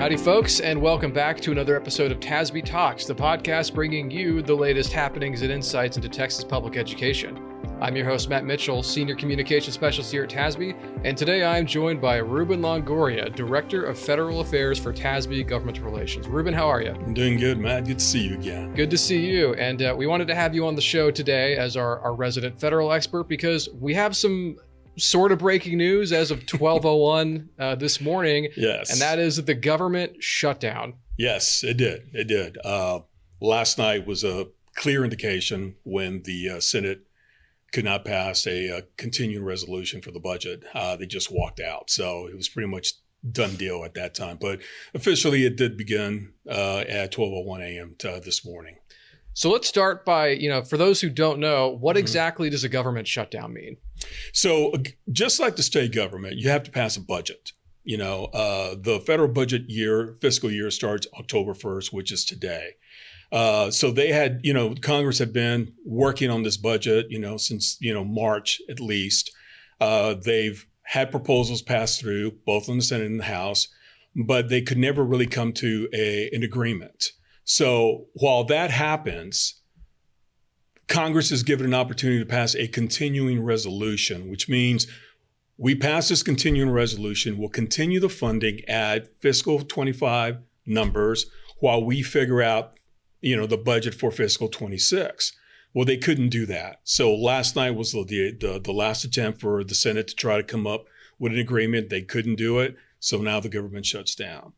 Howdy, folks, and welcome back to another episode of TASB Talks, the podcast bringing you the latest happenings and insights into Texas public education. I'm your host, Matt Mitchell, Senior Communications Specialist here at TASB, and today I'm joined by Ruben Longoria, Director of Federal Affairs for TASB Government Relations. Ruben, how are you? I'm doing good, Matt. Good to see you again. Good to see you, and we wanted to have you on the show today as our resident federal expert because we have some sort of breaking news as of 12:01 this morning. Yes. And that is that the government shut down. Yes, it did. It did. Last night was a clear indication when the Senate could not pass a continuing resolution for the budget. They just walked out. So it was pretty much done deal at that time. But officially, it did begin at 12:01 a.m. This morning. So let's start by, for those who don't know, what exactly does a government shutdown mean? So just like the state government, you have to pass a budget. The federal budget year, fiscal year starts October 1st, which is today. So they had, Congress had been working on this budget, since, March at least. They've had proposals passed through, both in the Senate and the House, but they could never really come to an agreement. So while that happens, Congress is given an opportunity to pass a continuing resolution, which means we pass this continuing resolution, we'll continue the funding at fiscal 25 numbers while we figure out, the budget for fiscal 26. Well, they couldn't do that. So last night was the last attempt for the Senate to try to come up with an agreement. They couldn't do it. So now the government shuts down.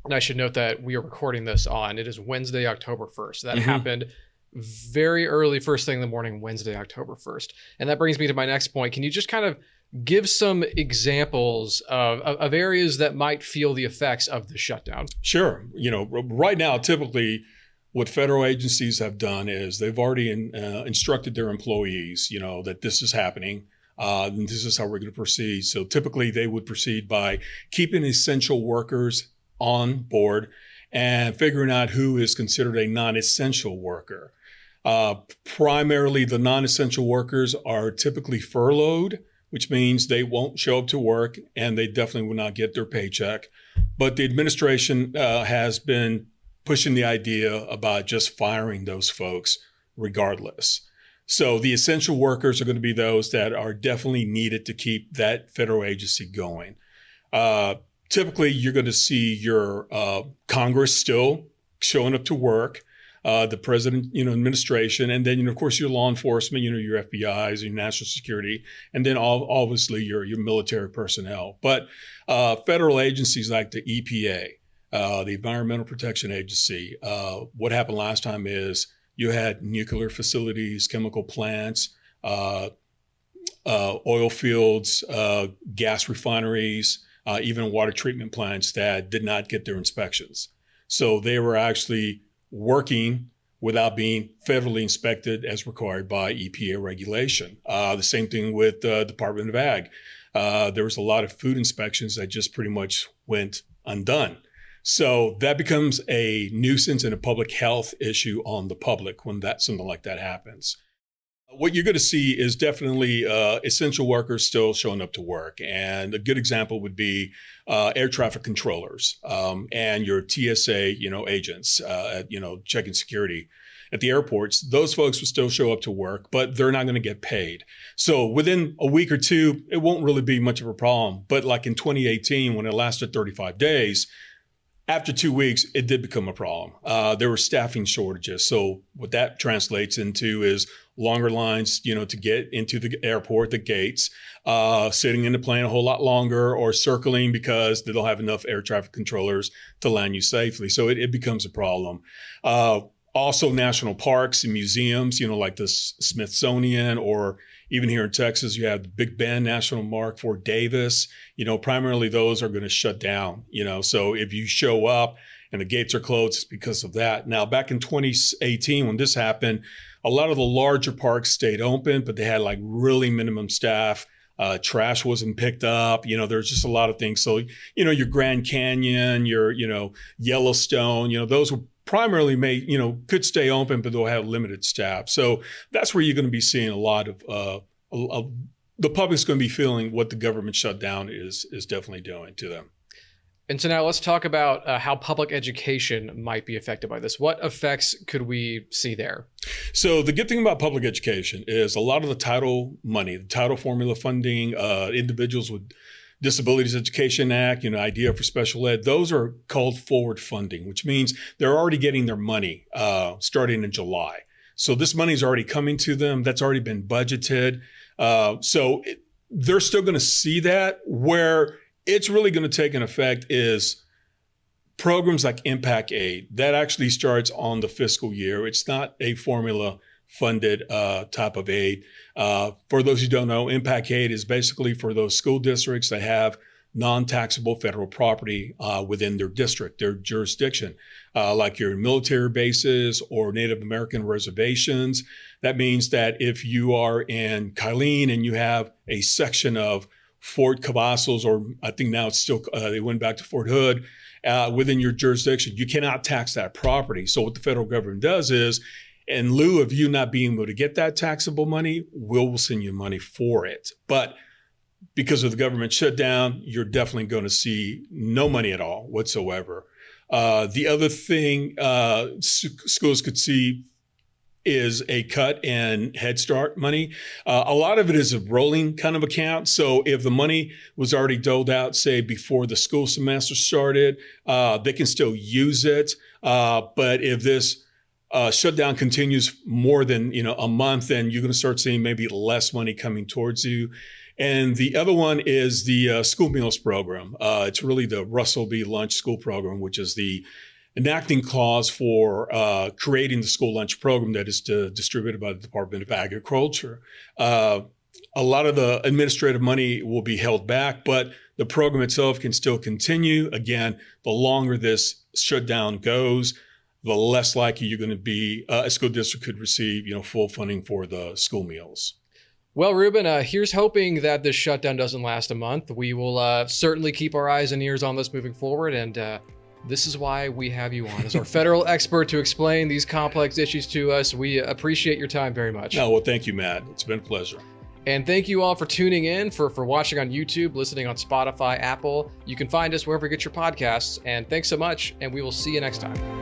And I should note that we are recording this it is Wednesday, October 1st. That happened very early, first thing in the morning, Wednesday, October 1st. And that brings me to my next point. Can you just kind of give some examples of areas that might feel the effects of the shutdown? Sure. Right now, typically what federal agencies have done is they've already instructed their employees, that this is happening. And this is how we're going to proceed. So typically they would proceed by keeping essential workers on board and figuring out who is considered a non-essential worker. Primarily, the non-essential workers are typically furloughed, which means they won't show up to work and they definitely will not get their paycheck. But the administration has been pushing the idea about just firing those folks regardless. So the essential workers are going to be those that are definitely needed to keep that federal agency going. Typically, you're going to see your Congress still showing up to work, the president, administration, and then, of course, your law enforcement, your FBIs, your national security, and then obviously your military personnel. But federal agencies like the EPA, the Environmental Protection Agency, what happened last time is you had nuclear facilities, chemical plants, oil fields, gas refineries, even water treatment plants that did not get their inspections. So they were actually working without being federally inspected as required by EPA regulation. The same thing with the Department of Ag. There was a lot of food inspections that just pretty much went undone. So that becomes a nuisance and a public health issue on the public when something like that happens. What you're going to see is definitely essential workers still showing up to work. And a good example would be air traffic controllers and your TSA, agents, checking security at the airports. Those folks will still show up to work, but they're not going to get paid. So within a week or two, it won't really be much of a problem. But like in 2018, when it lasted 35 days, after 2 weeks, it did become a problem. There were staffing shortages. So what that translates into is longer lines, to get into the airport, the gates, sitting in the plane a whole lot longer or circling because they don't have enough air traffic controllers to land you safely. So it becomes a problem. Also, national parks and museums, like the Smithsonian, or even here in Texas, you have the Big Bend National Park, Fort Davis. Primarily those are going to shut down. So if you show up and the gates are closed, it's because of that. Now, back in 2018, when this happened, a lot of the larger parks stayed open, but they had like really minimum staff. Trash wasn't picked up. There's just a lot of things. So, your Grand Canyon, your, Yellowstone, those were primarily could stay open, but they'll have limited staff. So that's where you're going to be seeing a lot of the public's going to be feeling what the government shutdown is definitely doing to them. And so now let's talk about how public education might be affected by this. What effects could we see there? So the good thing about public education is a lot of the title money, the title formula funding, individuals with Disabilities Education Act, IDEA for special ed, those are called forward funding, which means they're already getting their money starting in July. So this money is already coming to them. That's already been budgeted. They're still going to see that. Where it's really going to take an effect is programs like Impact Aid. That actually starts on the fiscal year. It's not a formula funded type of aid. For those who don't know, Impact Aid is basically for those school districts that have non-taxable federal property within their district, their jurisdiction, like your military bases or Native American reservations. That means that if you are in Kylene and you have a section of Fort Cavazos, or I think now it's still, they went back to Fort Hood, within your jurisdiction, you cannot tax that property. So what the federal government does is, in lieu of you not being able to get that taxable money, we'll send you money for it. But because of the government shutdown, you're definitely going to see no money at all whatsoever. The other thing schools could see is a cut in Head Start money. A lot of it is a rolling kind of account. So if the money was already doled out, say before the school semester started, they can still use it. But if this shutdown continues more than a month, then you're going to start seeing maybe less money coming towards you. And the other one is the school meals program. It's really the Russell B. Lunch School Program, which is the enacting clause for creating the school lunch program that is distributed by the Department of Agriculture. A lot of the administrative money will be held back, but the program itself can still continue. Again, the longer this shutdown goes, the less likely you're going to be a school district could receive full funding for the school meals. Well, Ruben, here's hoping that this shutdown doesn't last a month. We will certainly keep our eyes and ears on this moving forward, and this is why we have you on as our federal expert to explain these complex issues to us. We appreciate your time very much. Oh, well, thank you, Matt. It's been a pleasure. And thank you all for tuning in, for watching on YouTube, listening on Spotify, Apple. You can find us wherever you get your podcasts. And thanks so much, and we will see you next time.